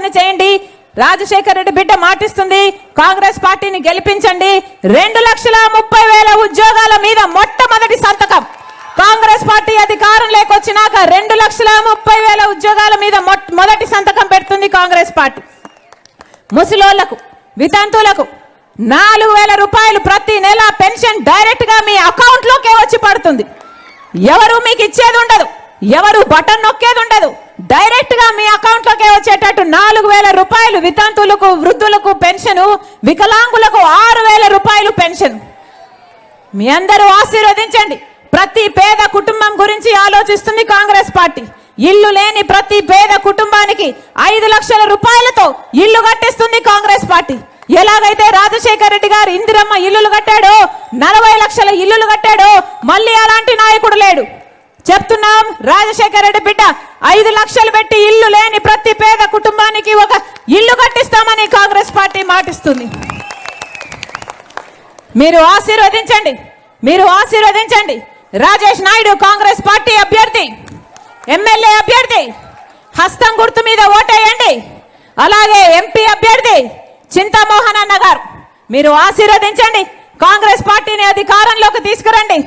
ఆలోచన చేయండి. రాజశేఖర్ రెడ్డి బిడ్డ మాటిస్తుంది, కాంగ్రెస్ పార్టీని గెలిపించండి. 2,30,000 ఉద్యోగాల మీద మొట్టమొదటి సంతకం కాంగ్రెస్ పార్టీ అధికారంలోకి వచ్చినాక 2,30,000 ఉద్యోగాల మీద మొదటి సంతకం పెడుతుంది కాంగ్రెస్ పార్టీ. ముసలోళ్లకు, వితంతులకు 4,000 రూపాయలు ప్రతి నెల పెన్షన్ డైరెక్ట్ గా మీ అకౌంట్ లోకే వచ్చి పడుతుంది. ఎవరు మీకు ఇచ్చేది ఉండదు, ఎవరు బటన్ నొక్కేది ఉండదు, డైరెక్ట్ గా మీ అకౌంట్ లోకే వచ్చేటట్టు 4,000 రూపాయలు వితంతులకు, వృద్ధులకు పెన్షన్, వికలాంగులకు 6,000 రూపాయలు పెన్షన్. మీ అందరూ ఆశీర్వదించండి. ప్రతి పేద కుటుంబం గురించి ఆలోచిస్తుంది కాంగ్రెస్ పార్టీ. ఇల్లు లేని ప్రతి పేద కుటుంబానికి 5 లక్షల రూపాయలతో ఇల్లు కట్టిస్తుంది కాంగ్రెస్ పార్టీ. ఎలాగైతే రాజశేఖర్ రెడ్డి గారు ఇందిరమ్మ ఇల్లులు కట్టాడో, 40 లక్షల ఇల్లులు కట్టాడో, మళ్ళీ అలాంటి నాయకుడు లేడు. చెప్తున్నాం, రాజశేఖర్ రెడ్డి బిడ్డ 5 లక్షలు పెట్టి ఇల్లు లేని ప్రతి పేద కుటుంబానికి ఒక ఇల్లు కట్టిస్తామని కాంగ్రెస్ పార్టీ మాటిస్తుంది. మీరు ఆశీర్వదించండి, మీరు ఆశీర్వదించండి. రాజేష్ నాయుడు కాంగ్రెస్ పార్టీ అభ్యర్థి, ఎమ్మెల్యే అభ్యర్థి, హస్తం గుర్తు మీద ఓటేయండి. అలాగే ఎంపీ అభ్యర్థి చింతమోహన్ అన్న గారు, మీరు ఆశీర్వదించండి. కాంగ్రెస్ పార్టీని అధికారంలోకి తీసుకురండి.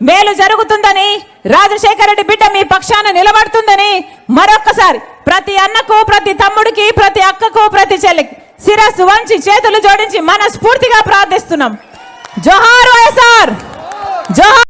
మేలు జరుగుతుందని, రాజశేఖర రెడ్డి బిడ్డ మీ పక్షాన నిలబడుతుందని మరొక్కసారి ప్రతి అన్నకు, ప్రతి తమ్ముడికి, ప్రతి అక్కకు, ప్రతి చెల్లికి శిరస్సు వంచి చేతులు జోడించి మనస్ఫూర్తిగా ప్రార్థిస్తున్నాం. జోహార్ వైఎస్ఆర్, జోహార్.